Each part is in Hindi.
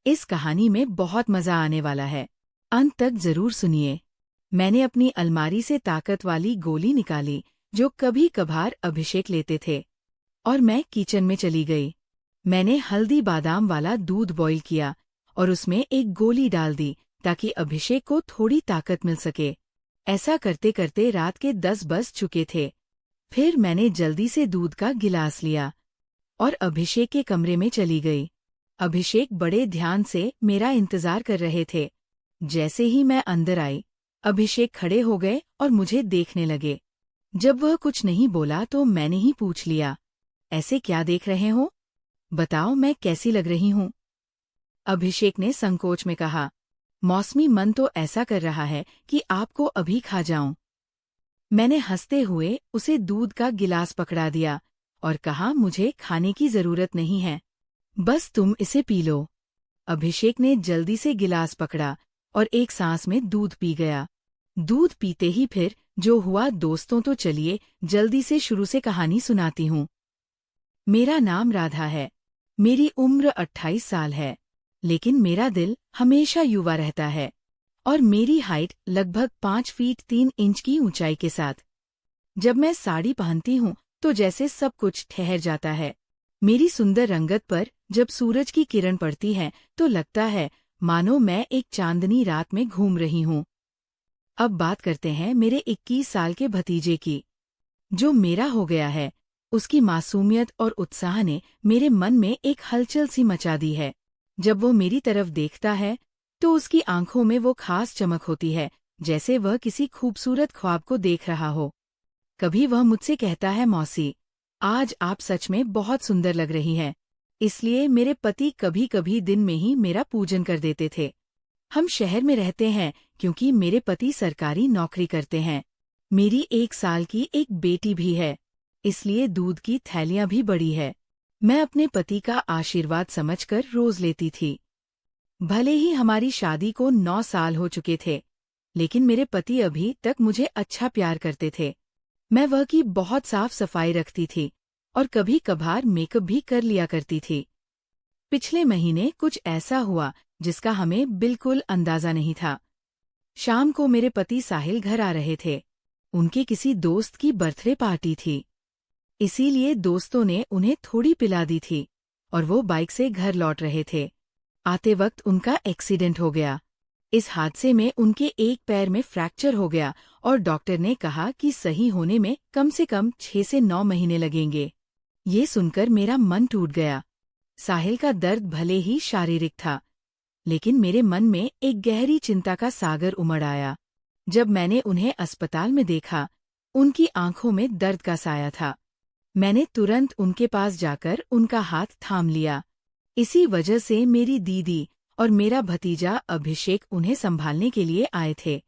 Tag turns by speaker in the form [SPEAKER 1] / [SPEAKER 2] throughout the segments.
[SPEAKER 1] इस कहानी में बहुत मजा आने वाला है। अंत तक जरूर सुनिए। मैंने अपनी अलमारी से ताकत वाली गोली निकाली जो कभी कभार अभिषेक लेते थे, और मैं किचन में चली गई। मैंने हल्दी बादाम वाला दूध बॉईल किया और उसमें एक गोली डाल दी ताकि अभिषेक को थोड़ी ताकत मिल सके। ऐसा करते करते रात के 10 बज चुके थे। फिर मैंने जल्दी से दूध का गिलास लिया और अभिषेक के कमरे में चली गई। अभिषेक बड़े ध्यान से मेरा इंतजार कर रहे थे। जैसे ही मैं अंदर आई, अभिषेक खड़े हो गए और मुझे देखने लगे। जब वह कुछ नहीं बोला तो मैंने ही पूछ लिया, ऐसे क्या देख रहे हो? बताओ, मैं कैसी लग रही हूँ? अभिषेक ने संकोच में कहा, मौसमी मन तो ऐसा कर रहा है कि आपको अभी खा जाऊं। मैंने हंसते हुए उसे दूध का गिलास पकड़ा दिया और कहा, मुझे खाने की जरूरत नहीं है, बस तुम इसे पी लो। अभिषेक ने जल्दी से गिलास पकड़ा और एक सांस में दूध पी गया। दूध पीते ही फिर जो हुआ दोस्तों, तो चलिए जल्दी से शुरू से कहानी सुनाती हूँ। मेरा नाम राधा है। मेरी उम्र 28 साल है, लेकिन मेरा दिल हमेशा युवा रहता है। और मेरी हाइट लगभग 5 फीट 3 इंच की ऊंचाई के साथ। जब मैं साड़ी पहनती हूँ तो जैसे सब कुछ ठहर जाता है। मेरी सुंदर रंगत पर जब सूरज की किरण पड़ती है तो लगता है मानो मैं एक चांदनी रात में घूम रही हूँ। अब बात करते हैं मेरे 21 साल के भतीजे की। जो मेरा हो गया है, उसकी मासूमियत और उत्साह ने मेरे मन में एक हलचल सी मचा दी है। जब वो मेरी तरफ देखता है तो उसकी आंखों में वो खास चमक होती है, जैसे वह किसी खूबसूरत ख्वाब को देख रहा हो। कभी वह मुझसे कहता है, मौसी, आज आप सच में बहुत सुंदर लग रही हैं। इसलिए मेरे पति कभी कभी दिन में ही मेरा पूजन कर देते थे। हम शहर में रहते हैं क्योंकि मेरे पति सरकारी नौकरी करते हैं। मेरी 1 साल की एक बेटी भी है, इसलिए दूध की थैलियां भी बड़ी है। मैं अपने पति का आशीर्वाद समझकर रोज लेती थी। भले ही हमारी शादी को 9 साल हो चुके थे, लेकिन मेरे पति अभी तक मुझे अच्छा प्यार करते थे। मैं वह की बहुत साफ सफाई रखती थी और कभी कभार मेकअप भी कर लिया करती थी। पिछले महीने कुछ ऐसा हुआ जिसका हमें बिल्कुल अंदाजा नहीं था। शाम को मेरे पति साहिल घर आ रहे थे। उनके किसी दोस्त की बर्थडे पार्टी थी, इसीलिए दोस्तों ने उन्हें थोड़ी पिला दी थी और वो बाइक से घर लौट रहे थे। आते वक्त उनका एक्सीडेंट हो गया। इस हादसे में उनके एक पैर में फ्रैक्चर हो गया और डॉक्टर ने कहा कि सही होने में कम से कम 6 से 9 महीने लगेंगे। ये सुनकर मेरा मन टूट गया। साहिल का दर्द भले ही शारीरिक था, लेकिन मेरे मन में एक गहरी चिंता का सागर उमड़ आया। जब मैंने उन्हें अस्पताल में देखा, उनकी आंखों में दर्द का साया था। मैंने तुरंत उनके पास जाकर उनका हाथ थाम लिया। इसी वजह से मेरी दीदी और मेरा भतीजा अभिषेक उन्हें संभालने के लिए आए थे।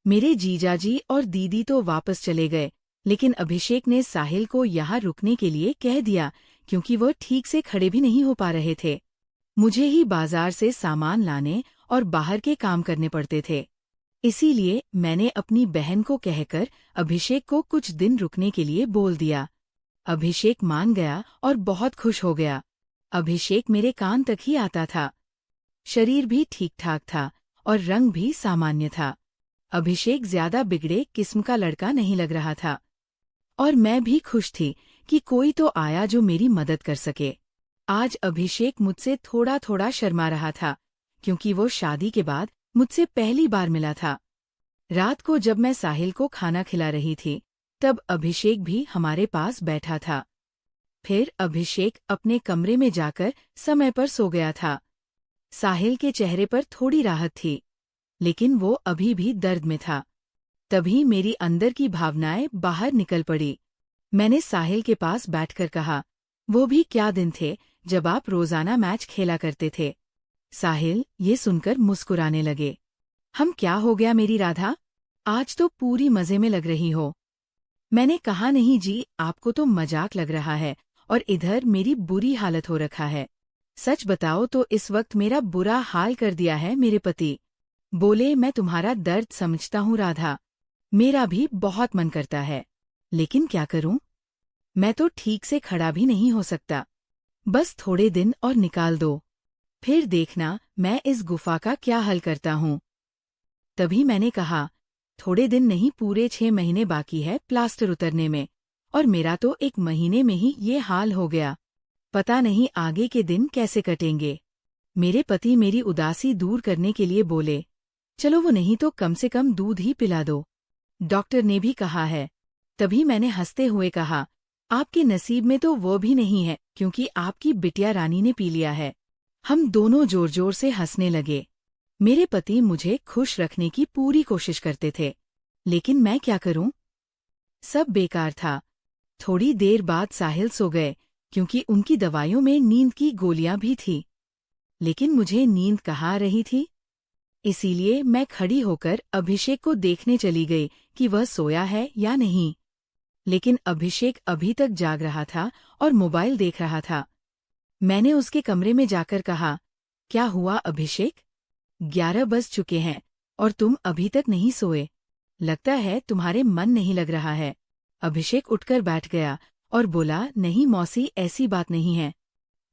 [SPEAKER 1] मेरे जीजाजी और दीदी तो वापस चले गए, लेकिन अभिषेक ने साहिल को यहाँ रुकने के लिए कह दिया क्योंकि वह ठीक से खड़े भी नहीं हो पा रहे थे। मुझे ही बाजार से सामान लाने और बाहर के काम करने पड़ते थे। इसीलिए मैंने अपनी बहन को कहकर अभिषेक को कुछ दिन रुकने के लिए बोल दिया। अभिषेक मान गया और बहुत खुश हो गया। अभिषेक मेरे कान तक ही आता था। शरीर भी ठीक ठाक था और रंग भी सामान्य था। अभिषेक ज्यादा बिगड़े किस्म का लड़का नहीं लग रहा था, और मैं भी खुश थी कि कोई तो आया जो मेरी मदद कर सके। आज अभिषेक मुझसे थोड़ा थोड़ा शर्मा रहा था क्योंकि वो शादी के बाद मुझसे पहली बार मिला था। रात को जब मैं साहिल को खाना खिला रही थी, तब अभिषेक भी हमारे पास बैठा था। फिर अभिषेक अपने कमरे में जाकर समय पर सो गया था। साहिल के चेहरे पर थोड़ी राहत थी, लेकिन वो अभी भी दर्द में था। तभी मेरी अंदर की भावनाएं बाहर निकल पड़ी। मैंने साहिल के पास बैठकर कहा, वो भी क्या दिन थे जब आप रोजाना मैच खेला करते थे। साहिल ये सुनकर मुस्कुराने लगे। हम क्या हो गया मेरी राधा, आज तो पूरी मजे में लग रही हो। मैंने कहा, नहीं जी, आपको तो मजाक लग रहा है और इधर मेरी बुरी हालत हो रखा है। सच बताओ तो इस वक्त मेरा बुरा हाल कर दिया है मेरे पति। बोले, मैं तुम्हारा दर्द समझता हूँ राधा, मेरा भी बहुत मन करता है, लेकिन क्या करूं? मैं तो ठीक से खड़ा भी नहीं हो सकता। बस थोड़े दिन और निकाल दो। फिर देखना मैं इस गुफा का क्या हल करता हूँ। तभी मैंने कहा, थोड़े दिन नहीं पूरे 6 महीने बाकी है प्लास्टर उतरने में, और मेरा तो 1 महीने में ही ये हाल हो गया। पता नहीं आगे के दिन कैसे कटेंगे। मेरे पति मेरी उदासी दूर करने के लिए बोले, चलो वो नहीं तो कम से कम दूध ही पिला दो। डॉक्टर ने भी कहा है। तभी मैंने हंसते हुए कहा, आपके नसीब में तो वो भी नहीं है, क्योंकि आपकी बिटिया रानी ने पी लिया है। हम दोनों जोर जोर से हंसने लगे। मेरे पति मुझे खुश रखने की पूरी कोशिश करते थे, लेकिन मैं क्या करूं? सब बेकार था। थोड़ी देर बाद साहिल सो गए, क्योंकि उनकी दवाइयों में नींद की गोलियां भी थी। लेकिन मुझे नींद कहाँ आ रही थी। इसीलिए मैं खड़ी होकर अभिषेक को देखने चली गई कि वह सोया है या नहीं। लेकिन अभिषेक अभी तक जाग रहा था और मोबाइल देख रहा था। मैंने उसके कमरे में जाकर कहा, क्या हुआ अभिषेक? 11 बज चुके हैं और तुम अभी तक नहीं सोए। लगता है तुम्हारे मन नहीं लग रहा है। अभिषेक उठकर बैठ गया और बोला, नहीं मौसी, ऐसी बात नहीं है,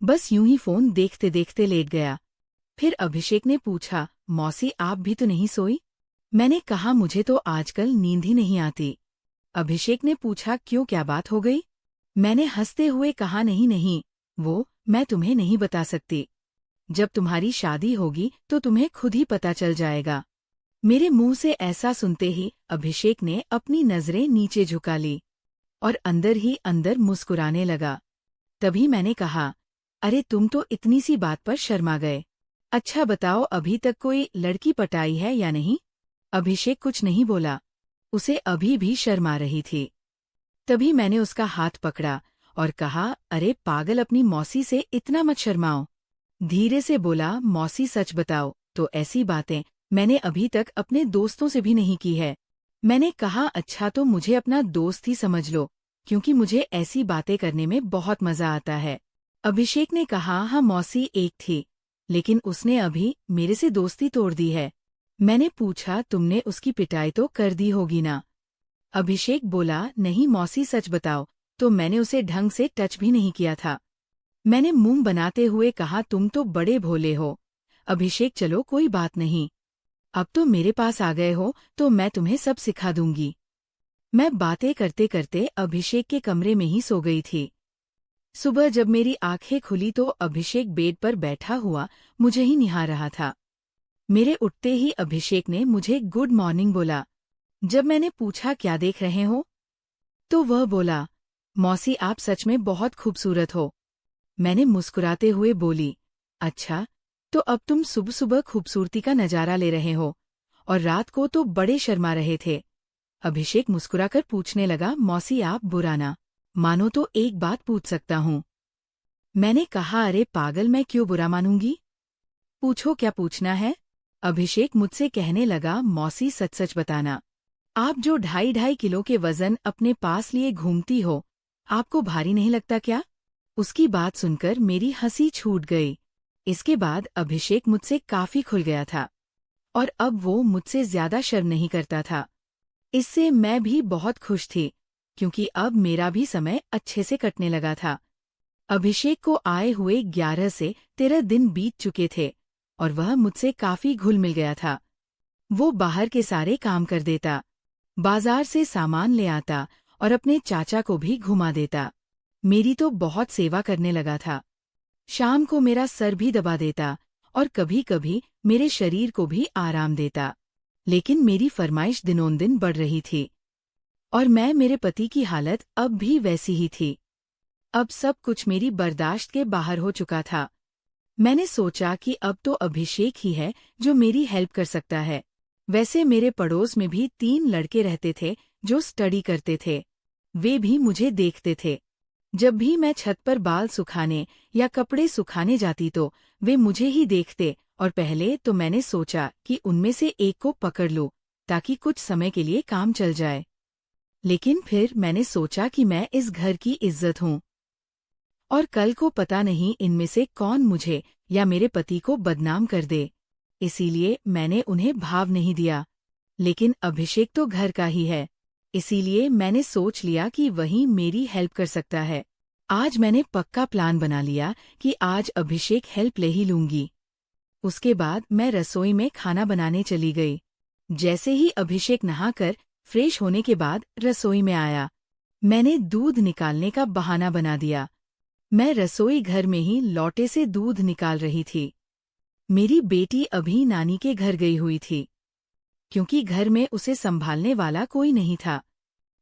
[SPEAKER 1] बस यूं ही फोन देखते देखते लेट गया। फिर अभिषेक ने पूछा, मौसी आप भी तो नहीं सोई? मैंने कहा, मुझे तो आजकल नींद ही नहीं आती। अभिषेक ने पूछा, क्यों, क्या बात हो गई? मैंने हंसते हुए कहा, नहीं नहीं, वो मैं तुम्हें नहीं बता सकती। जब तुम्हारी शादी होगी तो तुम्हें खुद ही पता चल जाएगा। मेरे मुंह से ऐसा सुनते ही अभिषेक ने अपनी नजरें नीचे झुका ली और अंदर ही अंदर मुस्कुराने लगा। तभी मैंने कहा, अरे तुम तो इतनी सी बात पर शर्मा गए। अच्छा बताओ, अभी तक कोई लड़की पटाई है या नहीं? अभिषेक कुछ नहीं बोला। उसे अभी भी शर्म आ रही थी। तभी मैंने उसका हाथ पकड़ा और कहा, अरे पागल, अपनी मौसी से इतना मत शर्माओ। धीरे से बोला, मौसी सच बताओ तो ऐसी बातें मैंने अभी तक अपने दोस्तों से भी नहीं की है। मैंने कहा, अच्छा तो मुझे अपना दोस्त ही समझ लो, क्योंकि मुझे ऐसी बातें करने में बहुत मजा आता है। अभिषेक ने कहा, हाँ मौसी एक थी, लेकिन उसने अभी मेरे से दोस्ती तोड़ दी है। मैंने पूछा, तुमने उसकी पिटाई तो कर दी होगी ना? अभिषेक बोला, नहीं मौसी सच बताओ तो मैंने उसे ढंग से टच भी नहीं किया था। मैंने मुंह बनाते हुए कहा, तुम तो बड़े भोले हो। अभिषेक, चलो कोई बात नहीं, अब तो मेरे पास आ गए हो तो मैं तुम्हें सब सिखा दूंगी। मैं बातें करते करते अभिषेक के कमरे में ही सो गई थी। सुबह जब मेरी आंखें खुली तो अभिषेक बेड पर बैठा हुआ मुझे ही निहार रहा था। मेरे उठते ही अभिषेक ने मुझे गुड मॉर्निंग बोला। जब मैंने पूछा, क्या देख रहे हो, तो वह बोला, मौसी आप सच में बहुत खूबसूरत हो। मैंने मुस्कुराते हुए बोली, अच्छा तो अब तुम सुबह सुबह खूबसूरती का नजारा ले रहे हो, और रात को तो बड़े शर्मा रहे थे। अभिषेक मुस्कुराकर पूछने लगा, मौसी आप बुरा ना मानो तो एक बात पूछ सकता हूँ? मैंने कहा, अरे पागल, मैं क्यों बुरा मानूंगी, पूछो क्या पूछना है। अभिषेक मुझसे कहने लगा, मौसी सच सच बताना, आप जो 2.5 किलो के वजन अपने पास लिए घूमती हो, आपको भारी नहीं लगता क्या? उसकी बात सुनकर मेरी हंसी छूट गई। इसके बाद अभिषेक मुझसे काफी खुल गया था और अब वो मुझसे ज्यादा शर्म नहीं करता था। इससे मैं भी बहुत खुश थी, क्योंकि अब मेरा भी समय अच्छे से कटने लगा था। अभिषेक को आए हुए 11 से 13 दिन बीत चुके थे और वह मुझसे काफी घुल मिल गया था। वो बाहर के सारे काम कर देता, बाजार से सामान ले आता और अपने चाचा को भी घुमा देता। मेरी तो बहुत सेवा करने लगा था। शाम को मेरा सर भी दबा देता और कभी कभी मेरे शरीर को भी आराम देता। लेकिन मेरी फरमाइश दिनोंदिन बढ़ रही थी और मैं मेरे पति की हालत अब भी वैसी ही थी। अब सब कुछ मेरी बर्दाश्त के बाहर हो चुका था। मैंने सोचा कि अब तो अभिषेक ही है जो मेरी हेल्प कर सकता है। वैसे मेरे पड़ोस में भी 3 लड़के रहते थे जो स्टडी करते थे। वे भी मुझे देखते थे। जब भी मैं छत पर बाल सुखाने या कपड़े सुखाने जाती तो वे मुझे ही देखते और पहले तो मैंने सोचा कि उनमें से एक को पकड़ लूं ताकि कुछ समय के लिए काम चल जाए। लेकिन फिर मैंने सोचा कि मैं इस घर की इज्जत हूं और कल को पता नहीं इनमें से कौन मुझे या मेरे पति को बदनाम कर दे। इसीलिए मैंने उन्हें भाव नहीं दिया। लेकिन अभिषेक तो घर का ही है, इसीलिए मैंने सोच लिया कि वही मेरी हेल्प कर सकता है। आज मैंने पक्का प्लान बना लिया कि आज अभिषेक हेल्प ले ही लूंगी। उसके बाद मैं रसोई में खाना बनाने चली गई। जैसे ही अभिषेक नहाकर फ्रेश होने के बाद रसोई में आया, मैंने दूध निकालने का बहाना बना दिया। मैं रसोई घर में ही लौटे से दूध निकाल रही थी। मेरी बेटी अभी नानी के घर गई हुई थी, क्योंकि घर में उसे संभालने वाला कोई नहीं था,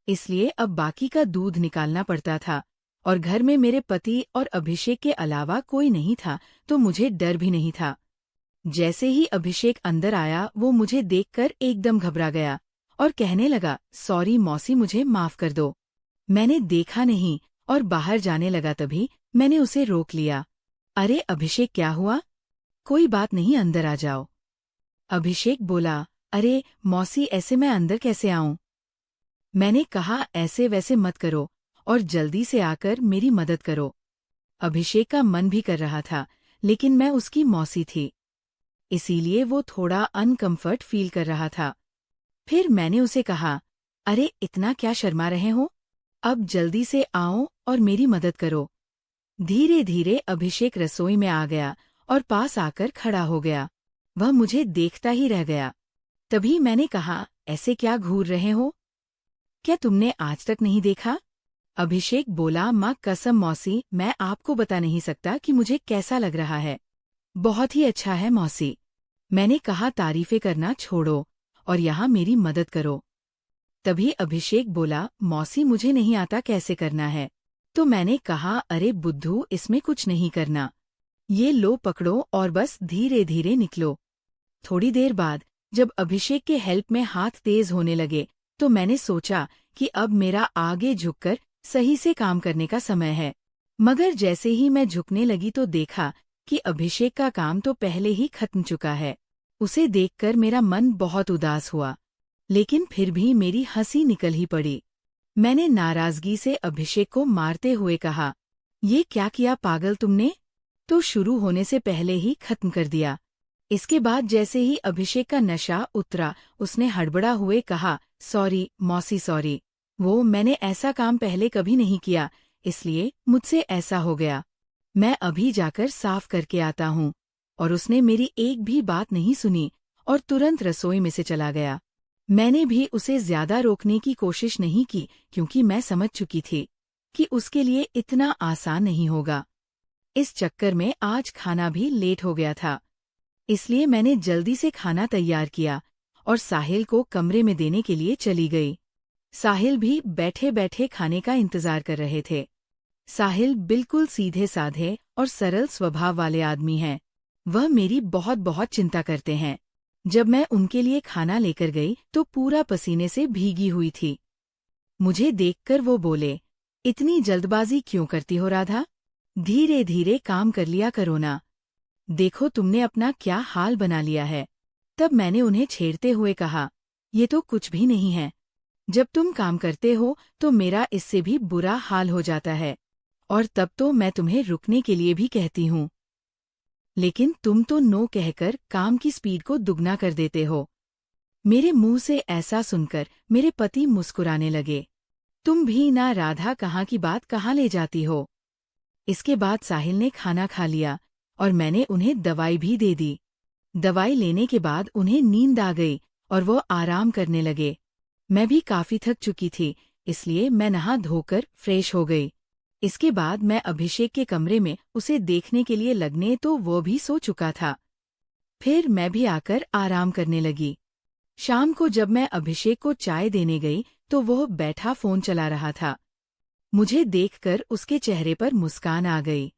[SPEAKER 1] इसलिए अब बाकी का दूध निकालना पड़ता था। और घर में मेरे पति और अभिषेक के अलावा कोई नहीं था, तो मुझे डर भी नहीं था। जैसे ही अभिषेक अंदर आया, वो मुझे देखकर एकदम घबरा गया और कहने लगा, सॉरी मौसी, मुझे माफ कर दो। मैंने देखा नहीं और बाहर जाने लगा। तभी मैंने उसे रोक लिया। अरे अभिषेक, क्या हुआ? कोई बात नहीं, अंदर आ जाओ। अभिषेक बोला, अरे मौसी, ऐसे मैं अंदर कैसे आऊं? मैंने कहा, ऐसे वैसे मत करो और जल्दी से आकर मेरी मदद करो। अभिषेक का मन भी कर रहा था, लेकिन मैं उसकी मौसी थी, इसीलिए वो थोड़ा अनकंफर्ट फील कर रहा था। फिर मैंने उसे कहा, अरे इतना क्या शर्मा रहे हो? अब जल्दी से आओ और मेरी मदद करो। धीरे धीरे अभिषेक रसोई में आ गया और पास आकर खड़ा हो गया। वह मुझे देखता ही रह गया। तभी मैंने कहा, ऐसे क्या घूर रहे हो? क्या तुमने आज तक नहीं देखा? अभिषेक बोला, माँ कसम मौसी, मैं आपको बता नहीं सकता कि मुझे कैसा लग रहा है। बहुत ही अच्छा है मौसी। मैंने कहा, तारीफें करना छोड़ो और यहाँ मेरी मदद करो। तभी अभिषेक बोला, मौसी मुझे नहीं आता कैसे करना है। तो मैंने कहा, अरे बुद्धू, इसमें कुछ नहीं करना। ये लो पकड़ो और बस धीरे धीरे निकलो। थोड़ी देर बाद जब अभिषेक के हेल्प में हाथ तेज होने लगे, तो मैंने सोचा कि अब मेरा आगे झुककर सही से काम करने का समय है। मगर जैसे ही मैं झुकने लगी तो देखा कि अभिषेक का काम तो पहले ही खत्म चुका है। उसे देखकर मेरा मन बहुत उदास हुआ, लेकिन फिर भी मेरी हंसी निकल ही पड़ी। मैंने नाराजगी से अभिषेक को मारते हुए कहा, ये क्या किया पागल तुमने? तो शुरू होने से पहले ही खत्म कर दिया। इसके बाद जैसे ही अभिषेक का नशा उतरा, उसने हड़बड़ा हुए कहा, सॉरी मौसी, सॉरी। वो मैंने ऐसा काम पहले कभी नहीं किया, इसलिए मुझसे ऐसा हो गया। मैं अभी जाकर साफ करके आता हूँ। और उसने मेरी एक भी बात नहीं सुनी और तुरंत रसोई में से चला गया। मैंने भी उसे ज्यादा रोकने की कोशिश नहीं की, क्योंकि मैं समझ चुकी थी कि उसके लिए इतना आसान नहीं होगा। इस चक्कर में आज खाना भी लेट हो गया था, इसलिए मैंने जल्दी से खाना तैयार किया और साहिल को कमरे में देने के लिए चली गई। साहिल भी बैठे बैठे खाने का इंतजार कर रहे थे। साहिल बिल्कुल सीधे साधे और सरल स्वभाव वाले आदमी हैं। वह मेरी बहुत बहुत चिंता करते हैं। जब मैं उनके लिए खाना लेकर गई तो पूरा पसीने से भीगी हुई थी। मुझे देखकर वो बोले, इतनी जल्दबाजी क्यों करती हो राधा? धीरे धीरे काम कर लिया करो ना। देखो तुमने अपना क्या हाल बना लिया है। तब मैंने उन्हें छेड़ते हुए कहा, ये तो कुछ भी नहीं है। जब तुम काम करते हो तो मेरा इससे भी बुरा हाल हो जाता है, और तब तो मैं तुम्हें रुकने के लिए भी कहती हूँ, लेकिन तुम तो नो कहकर काम की स्पीड को दुगना कर देते हो। मेरे मुंह से ऐसा सुनकर मेरे पति मुस्कुराने लगे। तुम भी ना राधा, कहाँ की बात कहाँ ले जाती हो। इसके बाद साहिल ने खाना खा लिया और मैंने उन्हें दवाई भी दे दी। दवाई लेने के बाद उन्हें नींद आ गई और वो आराम करने लगे। मैं भी काफी थक चुकी थी, इसलिए मैं नहा धोकर फ्रेश हो गई। इसके बाद मैं अभिषेक के कमरे में उसे देखने के लिए लगने तो वो भी सो चुका था। फिर मैं भी आकर आराम करने लगी। शाम को जब मैं अभिषेक को चाय देने गई तो वह बैठा फोन चला रहा था। मुझे देखकर उसके चेहरे पर मुस्कान आ गई।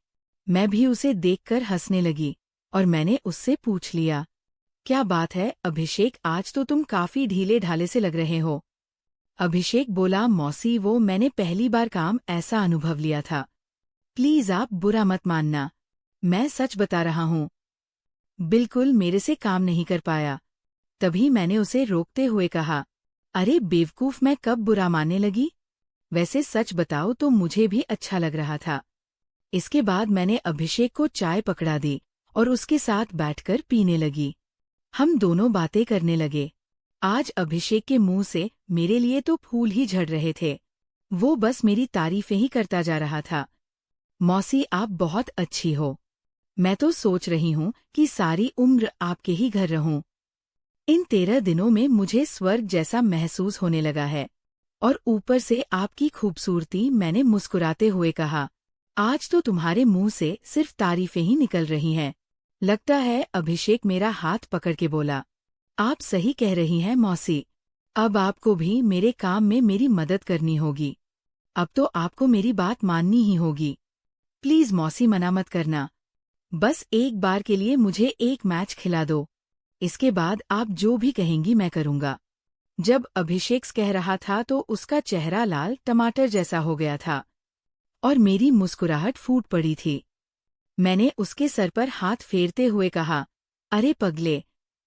[SPEAKER 1] मैं भी उसे देखकर हंसने लगी और मैंने उससे पूछ लिया, क्या बात है अभिषेक, आज तो तुम काफी ढीले ढाले से लग रहे हो। अभिषेक बोला, मौसी वो मैंने पहली बार काम ऐसा अनुभव लिया था। प्लीज आप बुरा मत मानना, मैं सच बता रहा हूँ। बिल्कुल मेरे से काम नहीं कर पाया। तभी मैंने उसे रोकते हुए कहा, अरे बेवकूफ, मैं कब बुरा मानने लगी? वैसे सच बताओ तो मुझे भी अच्छा लग रहा था। इसके बाद मैंने अभिषेक को चाय पकड़ा दी और उसके साथ बैठकर पीने लगी। हम दोनों बातें करने लगे। आज अभिषेक के मुंह से मेरे लिए तो फूल ही झड़ रहे थे। वो बस मेरी तारीफें ही करता जा रहा था। मौसी आप बहुत अच्छी हो। मैं तो सोच रही हूँ कि सारी उम्र आपके ही घर रहूं। इन 13 दिनों में मुझे स्वर्ग जैसा महसूस होने लगा है। और ऊपर से आपकी खूबसूरती, मैंने मुस्कुराते हुए कहा। आज तो तुम्हारे मुंह से सिर्फ तारीफें ही निकल रही हैं। लगता है, अभिषेक मेरा हाथ पकड़ के बोला। आप सही कह रही हैं मौसी। अब आपको भी मेरे काम में मेरी मदद करनी होगी। अब तो आपको मेरी बात माननी ही होगी। प्लीज मौसी, मना मत करना। बस एक बार के लिए मुझे एक मैच खिला दो। इसके बाद आप जो भी कहेंगी मैं करूंगा। जब अभिषेक कह रहा था तो उसका चेहरा लाल टमाटर जैसा हो गया था और मेरी मुस्कुराहट फूट पड़ी थी। मैंने उसके सर पर हाथ फेरते हुए कहा, अरे पगले,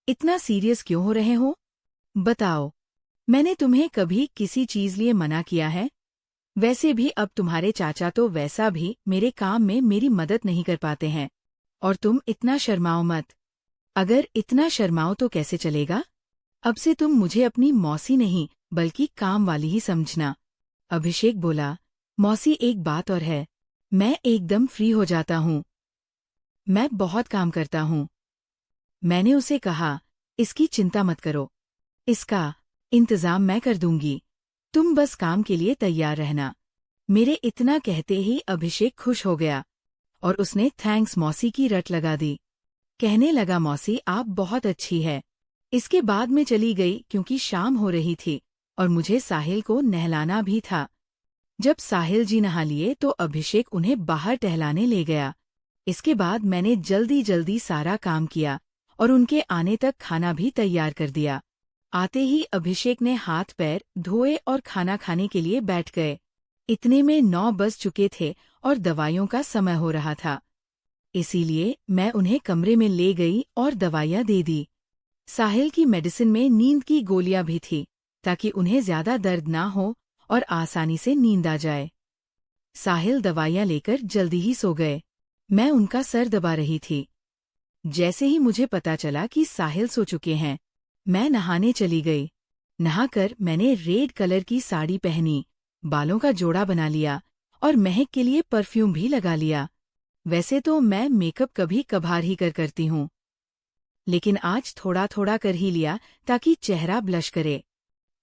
[SPEAKER 1] इतना सीरियस क्यों हो रहे हो? बताओ, मैंने तुम्हें कभी किसी चीज लिए मना किया है? वैसे भी अब तुम्हारे चाचा तो वैसा भी मेरे काम में मेरी मदद नहीं कर पाते हैं। और तुम इतना शर्माओ मत। अगर इतना शर्माओ तो कैसे चलेगा? अब से तुम मुझे अपनी मौसी नहीं बल्कि काम वाली ही समझना। अभिषेक बोला, मौसी एक बात और है, मैं एकदम फ्री हो जाता हूँ। मैं बहुत काम करता हूँ। मैंने उसे कहा, इसकी चिंता मत करो। इसका इंतजाम मैं कर दूंगी। तुम बस काम के लिए तैयार रहना। मेरे इतना कहते ही अभिषेक खुश हो गया और उसने थैंक्स मौसी की रट लगा दी। कहने लगा, मौसी आप बहुत अच्छी है। इसके बाद मैं चली गई क्योंकि शाम हो रही थी और मुझे साहिल को नहलाना भी था। जब साहिल जी नहा लिए तो अभिषेक उन्हें बाहर टहलाने ले गया। इसके बाद मैंने जल्दी जल्दी सारा काम किया और उनके आने तक खाना भी तैयार कर दिया। आते ही अभिषेक ने हाथ पैर धोए और खाना खाने के लिए बैठ गए। इतने में 9 बज चुके थे और दवाइयों का समय हो रहा था। इसीलिए मैं उन्हें कमरे में ले गई और दवाइयाँ दे दी। साहिल की मेडिसिन में नींद की गोलियां भी थी ताकि उन्हें ज्यादा दर्द ना हो और आसानी से नींद आ जाए। साहिल दवाइयां लेकर जल्दी ही सो गए। मैं उनका सर दबा रही थी। जैसे ही मुझे पता चला कि साहिल सो चुके हैं, मैं नहाने चली गई। नहाकर मैंने रेड कलर की साड़ी पहनी, बालों का जोड़ा बना लिया और महक के लिए परफ्यूम भी लगा लिया। वैसे तो मैं मेकअप कभी कभार ही करती हूँ, लेकिन आज थोड़ा थोड़ा कर ही लिया ताकि चेहरा ब्लश करे।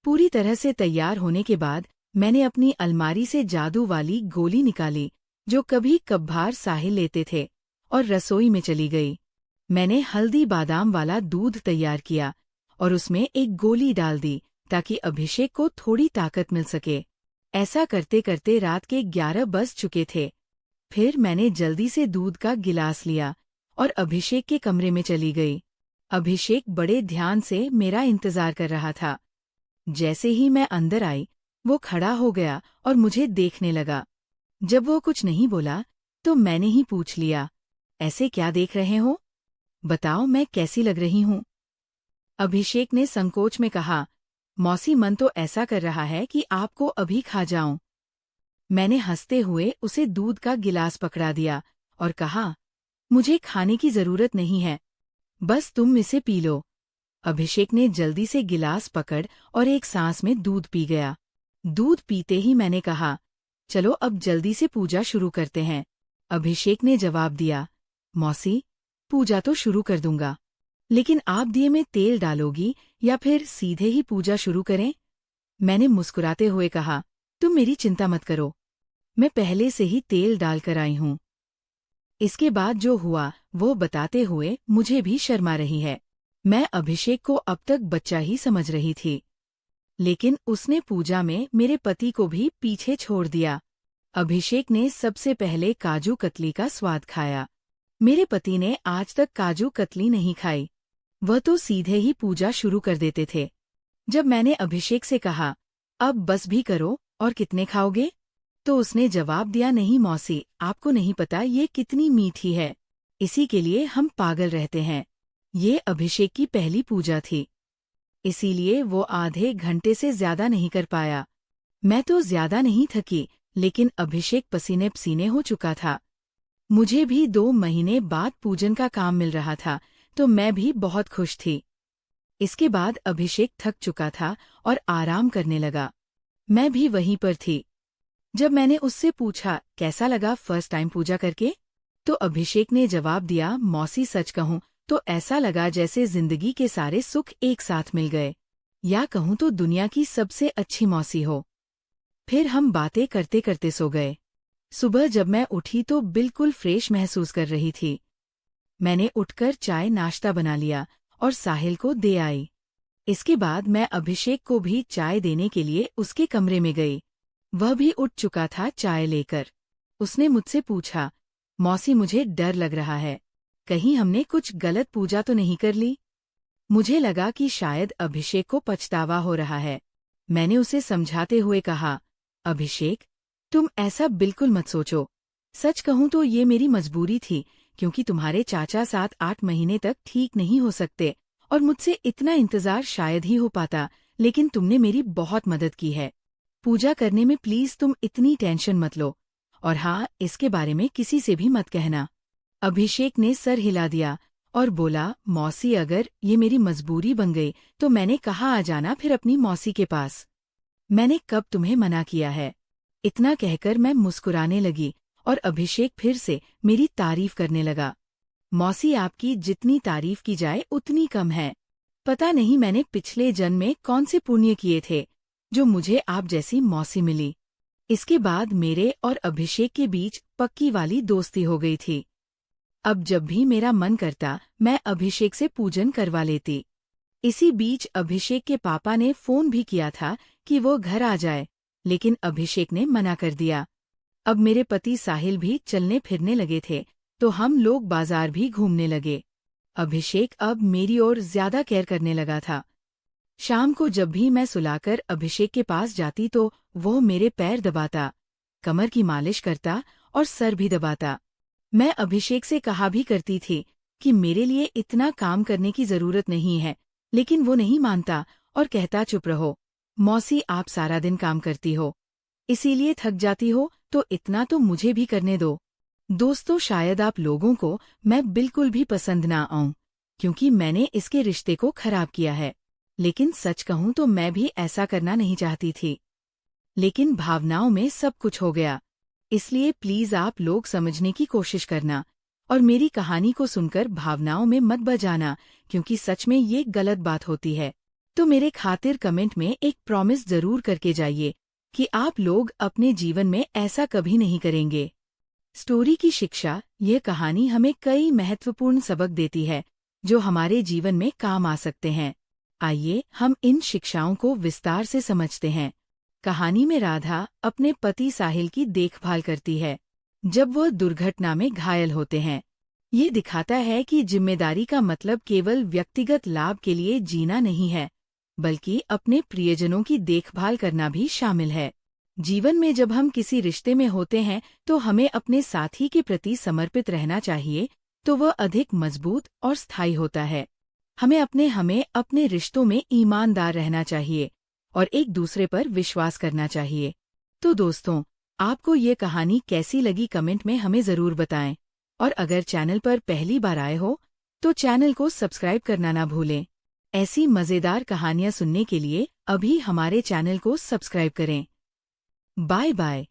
[SPEAKER 1] पूरी तरह से तैयार होने के बाद मैंने अपनी अलमारी से जादू वाली गोली निकाली जो कभी कभार साहिल लेते थे और रसोई में चली गई। मैंने हल्दी बादाम वाला दूध तैयार किया और उसमें एक गोली डाल दी ताकि अभिषेक को थोड़ी ताकत मिल सके। ऐसा करते करते रात के 11 बज चुके थे। फिर मैंने जल्दी से दूध का गिलास लिया और अभिषेक के कमरे में चली गई। अभिषेक बड़े ध्यान से मेरा इंतजार कर रहा था। जैसे ही मैं अंदर आई, वो खड़ा हो गया और मुझे देखने लगा। जब वो कुछ नहीं बोला तो मैंने ही पूछ लिया, ऐसे क्या देख रहे हो? बताओ मैं कैसी लग रही हूँ? अभिषेक ने संकोच में कहा, मौसी मन तो ऐसा कर रहा है कि आपको अभी खा जाऊं। मैंने हंसते हुए उसे दूध का गिलास पकड़ा दिया और कहा, मुझे खाने की जरूरत नहीं है, बस तुम इसे पी लो। अभिषेक ने जल्दी से गिलास पकड़ और एक सांस में दूध पी गया। दूध पीते ही मैंने कहा, चलो अब जल्दी से पूजा शुरू करते हैं। अभिषेक ने जवाब दिया, मौसी पूजा तो शुरू कर दूंगा, लेकिन आप दिए में तेल डालोगी या फिर सीधे ही पूजा शुरू करें? मैंने मुस्कुराते हुए कहा, तुम मेरी चिंता मत करो, मैं पहले से ही तेल डालकर आई हूँ। इसके बाद जो हुआ वो बताते हुए मुझे भी शर्मा रही है। मैं अभिषेक को अब तक बच्चा ही समझ रही थी, लेकिन उसने पूजा में मेरे पति को भी पीछे छोड़ दिया। अभिषेक ने सबसे पहले काजू कतली का स्वाद खाया। मेरे पति ने आज तक काजू कतली नहीं खाई, वह तो सीधे ही पूजा शुरू कर देते थे। जब मैंने अभिषेक से कहा, अब बस भी करो और कितने खाओगे, तो उसने जवाब दिया, नहीं मौसी, आपको नहीं पता ये कितनी मीठी है, इसी के लिए हम पागल रहते हैं। ये अभिषेक की पहली पूजा थी, इसीलिए वो आधे घंटे से ज्यादा नहीं कर पाया। मैं तो ज्यादा नहीं थकी, लेकिन अभिषेक पसीने पसीने हो चुका था। मुझे भी 2 महीने बाद पूजन का काम मिल रहा था, तो मैं भी बहुत खुश थी। इसके बाद अभिषेक थक चुका था और आराम करने लगा। मैं भी वहीं पर थी। जब मैंने उससे पूछा, कैसा लगा फर्स्ट टाइम पूजा करके, तो अभिषेक ने जवाब दिया, मौसी सच कहूँ तो ऐसा लगा जैसे जिंदगी के सारे सुख एक साथ मिल गए, या कहूँ तो दुनिया की सबसे अच्छी मौसी हो। फिर हम बातें करते करते सो गए। सुबह जब मैं उठी तो बिल्कुल फ्रेश महसूस कर रही थी। मैंने उठकर चाय नाश्ता बना लिया और साहिल को दे आई। इसके बाद मैं अभिषेक को भी चाय देने के लिए उसके कमरे में गई। वह भी उठ चुका था चाय लेकर। उसने मुझसे पूछा, मौसी मुझे डर लग रहा है, कहीं हमने कुछ गलत पूजा तो नहीं कर ली। मुझे लगा कि शायद अभिषेक को पछतावा हो रहा है। मैंने उसे समझाते हुए कहा, अभिषेक तुम ऐसा बिल्कुल मत सोचो। सच कहूँ तो ये मेरी मजबूरी थी, क्योंकि तुम्हारे चाचा 7-8 महीने तक ठीक नहीं हो सकते और मुझसे इतना इंतजार शायद ही हो पाता, लेकिन तुमने मेरी बहुत मदद की है। पूजा करने में प्लीज तुम इतनी टेंशन मत लो, और हाँ, इसके बारे में किसी से भी मत कहना। अभिषेक ने सर हिला दिया और बोला, मौसी अगर ये मेरी मजबूरी बन गई तो मैंने कहा आ जाना फिर अपनी मौसी के पास। मैंने कब तुम्हें मना किया है। इतना कहकर मैं मुस्कुराने लगी और अभिषेक फिर से मेरी तारीफ करने लगा। मौसी आपकी जितनी तारीफ की जाए उतनी कम है। पता नहीं मैंने पिछले जन्म में कौन से पुण्य किए थे जो मुझे आप जैसी मौसी मिली। इसके बाद मेरे और अभिषेक के बीच पक्की वाली दोस्ती हो गई थी। अब जब भी मेरा मन करता मैं अभिषेक से पूजन करवा लेती। इसी बीच अभिषेक के पापा ने फोन भी किया था कि वो घर आ जाए, लेकिन अभिषेक ने मना कर दिया। अब मेरे पति साहिल भी चलने फिरने लगे थे तो हम लोग बाजार भी घूमने लगे। अभिषेक अब मेरी ओर ज्यादा केयर करने लगा था। शाम को जब भी मैं सुलाकर अभिषेक के पास जाती तो वो मेरे पैर दबाता, कमर की मालिश करता और सर भी दबाता। मैं अभिषेक से कहा भी करती थी कि मेरे लिए इतना काम करने की जरूरत नहीं है, लेकिन वो नहीं मानता और कहता, चुप रहो मौसी, आप सारा दिन काम करती हो, इसीलिए थक जाती हो, तो इतना तो मुझे भी करने दो। दोस्तों, शायद आप लोगों को मैं बिल्कुल भी पसंद ना आऊं, क्योंकि मैंने इसके रिश्ते को खराब किया है, लेकिन सच कहूं तो मैं भी ऐसा करना नहीं चाहती थी। लेकिन भावनाओं में सब कुछ हो गया, इसलिए प्लीज आप लोग समझने की कोशिश करना और मेरी कहानी को सुनकर भावनाओं में मत बजाना, क्योंकि सच में ये गलत बात होती है। तो मेरे खातिर कमेंट में एक प्रॉमिस जरूर करके जाइए कि आप लोग अपने जीवन में ऐसा कभी नहीं करेंगे। स्टोरी की शिक्षा, ये कहानी हमें कई महत्वपूर्ण सबक देती है जो हमारे जीवन में काम आ सकते हैं। आइए हम इन शिक्षाओं को विस्तार से समझते हैं। कहानी में राधा अपने पति साहिल की देखभाल करती है जब वह दुर्घटना में घायल होते हैं। ये दिखाता है कि जिम्मेदारी का मतलब केवल व्यक्तिगत लाभ के लिए जीना नहीं है, बल्कि अपने प्रियजनों की देखभाल करना भी शामिल है। जीवन में जब हम किसी रिश्ते में होते हैं तो हमें अपने साथी के प्रति समर्पित रहना चाहिए, तो वह अधिक मजबूत और स्थायी होता है। हमें अपने रिश्तों में ईमानदार रहना चाहिए और एक दूसरे पर विश्वास करना चाहिए। तो दोस्तों, आपको ये कहानी कैसी लगी कमेंट में हमें ज़रूर बताएं, और अगर चैनल पर पहली बार आए हो तो चैनल को सब्सक्राइब करना ना भूलें। ऐसी मज़ेदार कहानियाँ सुनने के लिए अभी हमारे चैनल को सब्सक्राइब करें। Bye bye.